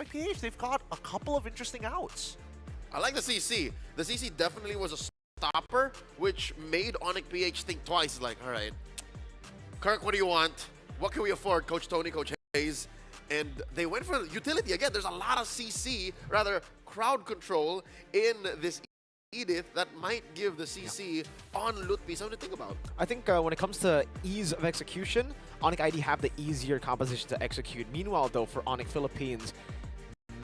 PH, they've got a couple of interesting outs. I like the CC. The CC definitely was a stopper, which made Onic PH think twice. Like, all right, Kirk, what do you want? What can we afford? Coach Tony, Coach Hayes. And they went for utility. Again, there's a lot of CC, rather crowd control in this Edith that might give the CC on Lutpi something to think about. I think when it comes to ease of execution, Onic ID have the easier composition to execute. Meanwhile, though, for Onic Philippines,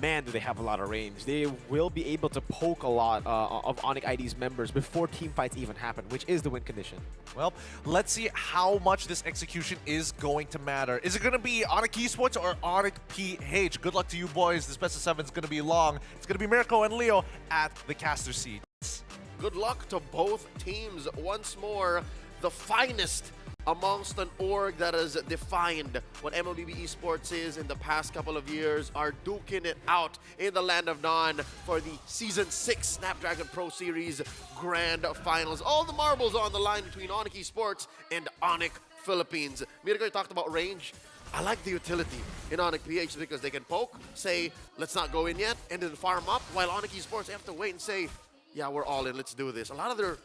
man, do they have a lot of range. They will be able to poke a lot of Onic ID's members before team fights even happen, which is the win condition. Well, let's see how much this execution is going to matter. Is it going to be Onic Esports or Onic PH? Good luck to you boys. This best of 7 is going to be long. It's going to be Mirko and Leo at the caster seats. Good luck to both teams. Once more, the finest amongst an org that has defined what MLBB Esports is in the past couple of years are duking it out in the Land of Non for the Season 6 Snapdragon Pro Series Grand Finals. All the marbles on the line between Onic Esports and Onic Philippines. Mirko talked about range. I like the utility in Onic PH because they can poke, say, let's not go in yet, and then farm up, while Onic Esports, they have to wait and say, yeah, we're all in, let's do this. A lot of their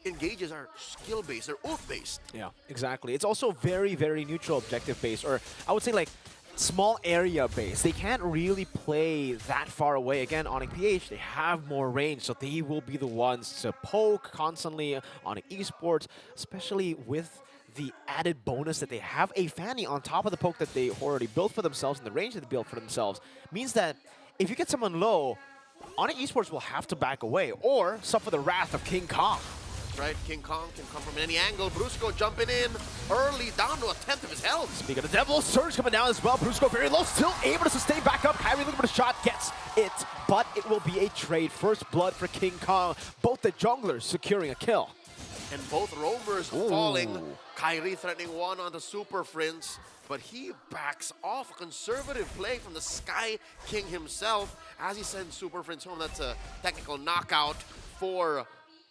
engages are skill-based, they're ult-based. Yeah, exactly. It's also very, very neutral objective-based, or I would say like small area-based. They can't really play that far away. Again, Onic PH, they have more range, so they will be the ones to poke constantly. Onic Esports, especially with the added bonus that they have a Fanny on top of the poke that they already built for themselves and the range that they built for themselves, means that if you get someone low, Onic Esports will have to back away or suffer the wrath of King Kong. Right, King Kong can come from any angle. Brusco jumping in early, down to a tenth of his health. Speaking of the devil, Surge coming down as well. Brusco very low, still able to sustain back up. Kyrie looking for the shot, gets it, but it will be a trade. First blood for King Kong. Both the junglers securing a kill. And both roamers falling. Kyrie threatening one on the Super Prince, but he backs off. A conservative play from the Sky King himself as he sends Super Prince home. That's a technical knockout for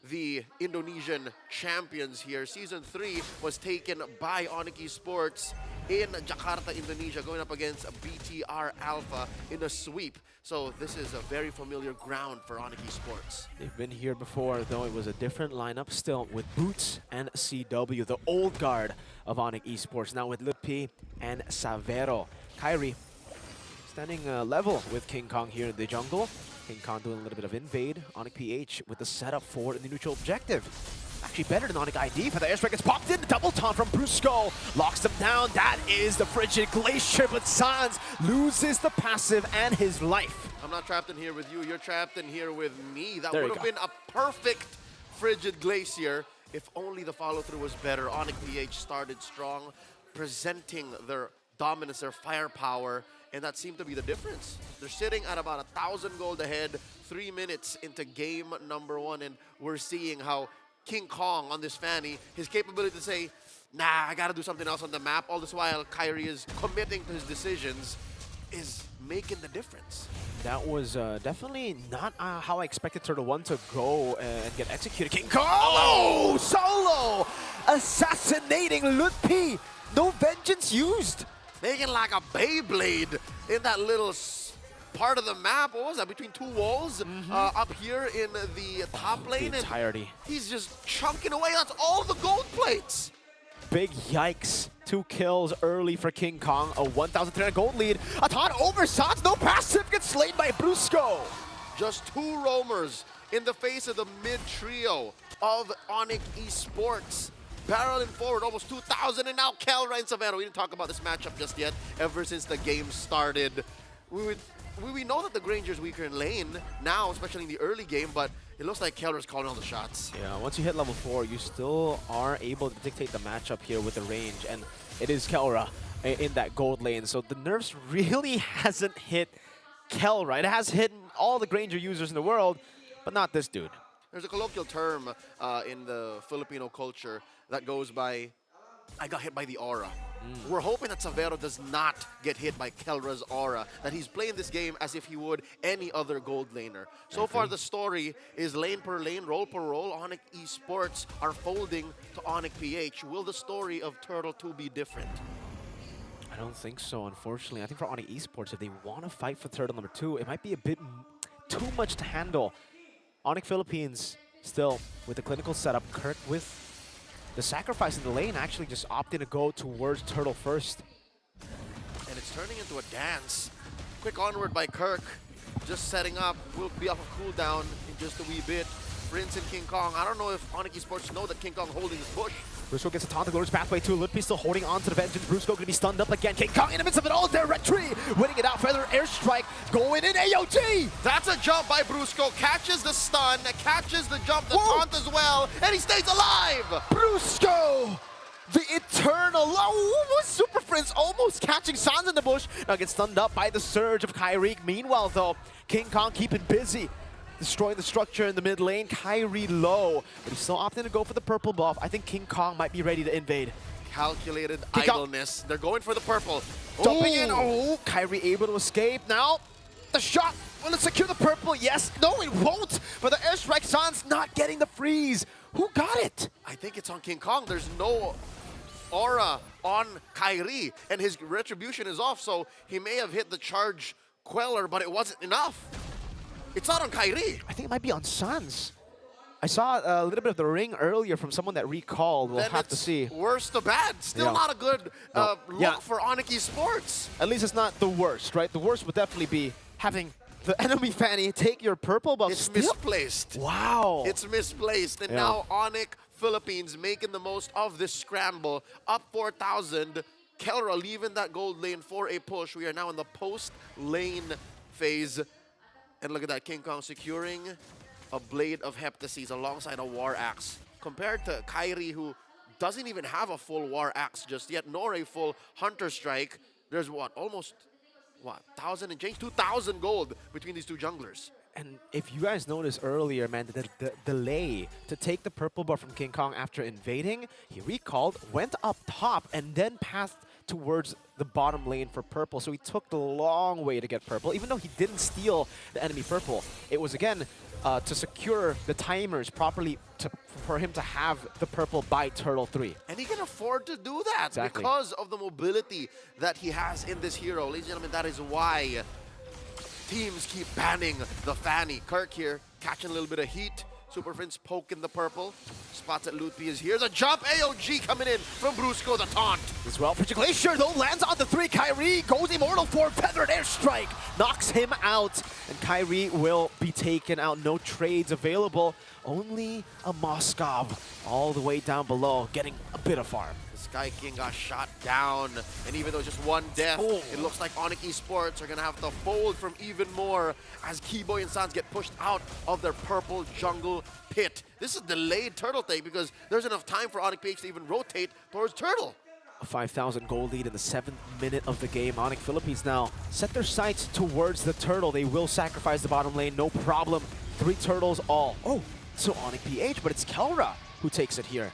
the Indonesian champions here. Season 3 was taken by Onic Esports in Jakarta, Indonesia, going up against BTR Alpha in a sweep. So this is a very familiar ground for Onic Esports. They've been here before, though it was a different lineup still with Boots and CW, the old guard of Onic Esports, now with Lutpi and Savero. Kyrie standing level with King Kong here in the jungle. King Kong doing a little bit of invade. Onic PH with the setup for the neutral objective. Actually better than Onic ID for the airstrike. It's popped in. Double taunt from Brusco. Locks them down. That is the Frigid Glacier, but Sans loses the passive and his life. I'm not trapped in here with you. You're trapped in here with me. That There would you have go. been a perfect Frigid Glacier if only the follow-through was better. Onic PH started strong, presenting their dominance, their firepower, and that seemed to be the difference. They're sitting at about 1,000 gold ahead, 3 minutes into game number 1, and we're seeing how King Kong on this Fanny, his capability to say, nah, I gotta do something else on the map, all this while Kyrie is committing to his decisions, is making the difference. That was definitely not how I expected Turtle 1 to go and get executed. King Kong! Oh! Solo! Assassinating Lutpi! No vengeance used! Making like a Beyblade in that little part of the map. What was that? Between two walls up here in the top lane. The entirety. And he's just chunking away. That's all the gold plates. Big yikes. 2 kills early for King Kong. A 1,300 gold lead. A taunt over Sans. No passive. Gets slain by Brusco. Just 2 roamers in the face of the mid-trio of Onic Esports. Barreling forward, almost 2,000, and now Kelra and Savero. We didn't talk about this matchup just yet, ever since the game started. We know that the Granger's weaker in lane now, especially in the early game, but it looks like Kelra's calling all the shots. Yeah, once you hit level 4, you still are able to dictate the matchup here with the range, and it is Kelra in that gold lane. So the nerfs really hasn't hit Kelra. It has hit all the Granger users in the world, but not this dude. There's a colloquial term in the Filipino culture that goes by, I got hit by the aura. We're hoping that Savero does not get hit by Kelra's aura, that he's playing this game as if he would any other gold laner. So far the story is lane per lane, role per role. Onic Esports are folding to Onic PH. Will the story of Turtle 2 be different? I don't think so, unfortunately. I think for Onic Esports, if they want to fight for turtle number 2, it might be a bit too much to handle. Onic Philippines still with the clinical setup. Kirk with the sacrifice in the lane actually just opting to go towards turtle first. And it's turning into a dance. Quick onward by Kirk. Just setting up. Will be off a cooldown in just a wee bit. Prince and King Kong. I don't know if Onic Esports know that King Kong holding his push. Brusco gets a taunt, the Glorious Pathway too. Ludpi still holding on to the Vengeance. Brusco gonna be stunned up again. King Kong in the midst of it all. Directory winning it out. Feather Airstrike going in AOT. That's a jump by Brusco. Catches the stun, catches the jump, the taunt as well, and he stays alive. Brusco! The Eternal. Oh, Super Prince almost catching Sans in the bush. Now gets stunned up by the surge of Kyrie. Meanwhile, though, King Kong keeping busy. Destroying the structure in the mid lane. Kyrie low, but he's still opting to go for the purple buff. I think King Kong might be ready to invade. Calculated idleness. They're going for the purple. Jumping in. Oh, Kyrie able to escape. Now, the shot. Will it secure the purple? Yes. No, it won't. But the airstrike, Sans not getting the freeze. Who got it? I think it's on King Kong. There's no aura on Kyrie, and his retribution is off, so he may have hit the charge queller, but it wasn't enough. It's not on Kyrie. I think it might be on Sans. I saw a little bit of the ring earlier from someone that recalled. We'll have to see. Worst to bad. Still not a good look for Onic Esports. At least it's not the worst, right? The worst would definitely be having the enemy Fanny take your purple buff. It's misplaced. Wow. It's misplaced. And now Onic Philippines making the most of this scramble. Up 4,000. Kelra leaving that gold lane for a push. We are now in the post lane phase. And look at that, King Kong securing a Blade of Heptases alongside a War Axe. Compared to Kyrie, who doesn't even have a full War Axe just yet, nor a full Hunter Strike. There's almost 1,000 and change, 2,000 gold between these two junglers. And if you guys noticed earlier, man, the delay to take the purple buff from King Kong after invading, he recalled, went up top, and then passed towards the bottom lane for purple. So he took the long way to get purple, even though he didn't steal the enemy purple. It was, again, to secure the timers properly for him to have the purple by Turtle 3. And he can afford to do that because of the mobility that he has in this hero. Ladies and gentlemen, that is why teams keep banning the Fanny. Kirk here, catching a little bit of heat. Super Prince poking the purple. Spots that Ludpi is here. The jump AOG coming in from Brusco, the taunt. As well, Frigid Glacier though lands on the 3. Kyrie goes immortal for Feathered Airstrike. Knocks him out. And Kyrie will be taken out. No trades available. Only a Moskov all the way down below, getting a bit of farm. The Sky King got shot down, and even though just one death, it looks like Onic Esports are going to have to fold from even more as Keyboy and Sans get pushed out of their purple jungle pit. This is delayed turtle take because there's enough time for Onic PH to even rotate towards turtle. A 5,000 gold lead in the 7th minute of the game. Onic Philippines now set their sights towards the turtle. They will sacrifice the bottom lane, no problem. 3 turtles all. Oh, so Onic PH, but it's Kelra who takes it here.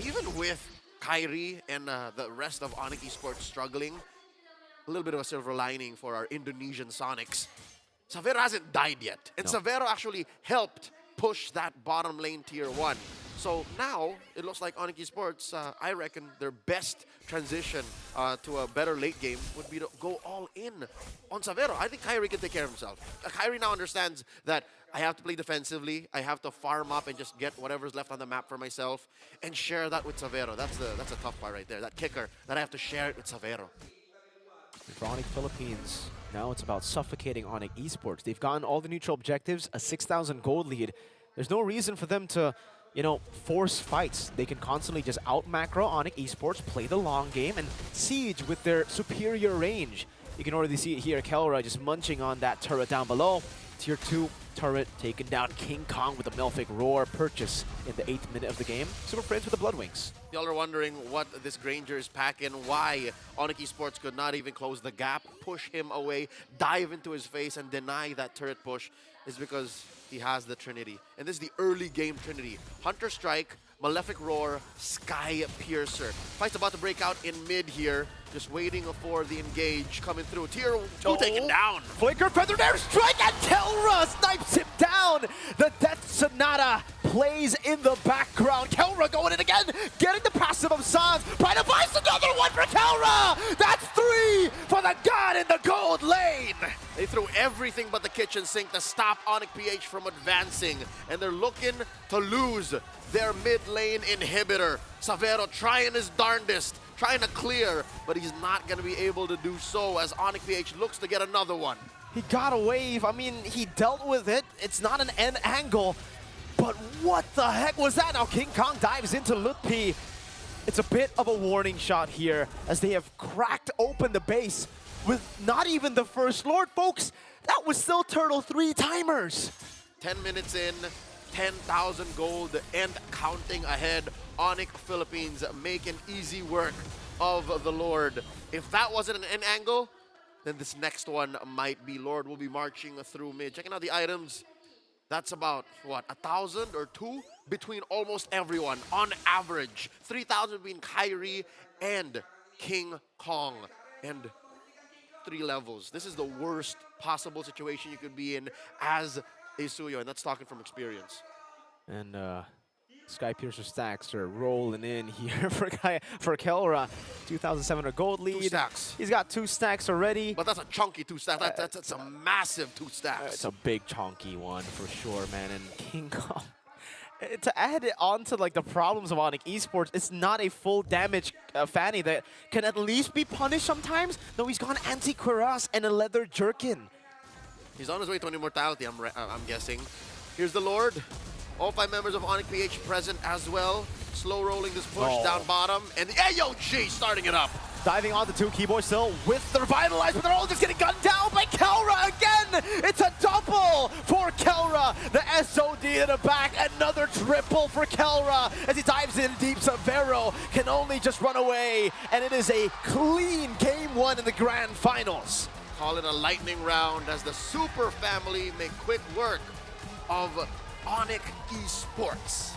Even with Kyrie and the rest of Onic Esports struggling, a little bit of a silver lining for our Indonesian Sonics. Savero hasn't died yet, and Savero actually helped push that bottom lane tier 1. So now, it looks like Onic Esports, I reckon their best transition to a better late game would be to go all in on Savero. I think Kyrie can take care of himself. Kyrie now understands that I have to play defensively, I have to farm up and just get whatever's left on the map for myself and share that with Savero. That's a tough part right there, that kicker, that I have to share it with Savero. For Onic Philippines, now it's about suffocating Onic Esports. They've gotten all the neutral objectives, a 6,000 gold lead. There's no reason for them to, you know, force fights. They can constantly just out-macro Onic Esports, play the long game, and siege with their superior range. You can already see it here, Kelra just munching on that turret down below. Tier 2 turret taken down. King Kong with a Melphic Roar purchase in the 8th minute of the game. Super Prince with the Blood Wings. Y'all are wondering what this Granger is packing, why Onic Esports could not even close the gap, push him away, dive into his face, and deny that turret push, is because he has the Trinity. And this is the early game Trinity. Hunter Strike, Malefic Roar, Sky Piercer. Fight's about to break out in mid here. Just waiting for the engage coming through. Tier 2 taken down. Flicker, Feathered Airstrike, and Kelra snipes him down. The Death Sonata plays in the background. Kelra going in again, getting the passive of Sans. Pride of Ice, another one for Kelra! That's 3 for the god in the gold lane! They threw everything but the kitchen sink to stop Onic PH from advancing, and they're looking to lose their mid lane inhibitor. Saudara trying his darndest, trying to clear, but he's not going to be able to do so as Onic PH looks to get another one. He got a wave. I mean, he dealt with it. It's not an end angle, but what the heck was that? Now King Kong dives into Lutpi. It's a bit of a warning shot here as they have cracked open the base with not even the first Lord, folks. That was still Turtle 3 timers. 10 minutes in, 10,000 gold and counting ahead. Onic Philippines making easy work of the Lord. If that wasn't an end angle, then this next one might be. Lord will be marching through mid. Checking out the items. That's about, what, 1,000 or 2 between almost everyone on average. 3,000 between Kyrie and King Kong. And 3 levels. This is the worst possible situation you could be in as a Suyo, and that's talking from experience. And Skypiercer stacks are rolling in here for Kelra. 2,700 gold lead. 2 stacks. He's got 2 stacks already. But that's a chunky 2 stacks. That's a massive 2 stacks. It's a big chunky one for sure, man. And King Kong. To add it on to like the problems of Onic Esports, it's not a full damage Fanny that can at least be punished sometimes. No, he's gone anti-cuirass and a leather jerkin. He's on his way to an immortality, I'm guessing. Here's the Lord. All 5 members of Onic PH present as well. Slow rolling this push down bottom. And the AOG starting it up. Diving on the 2 keyboards still with the Revitalize, but they're all just getting gunned down by Kelra again! It's a double for Kelra! The SOD in the back, another triple for Kelra as he dives in deep. Savero can only just run away, and it is a clean game 1 in the grand finals. Call it a lightning round as the Super family make quick work of Onic Esports.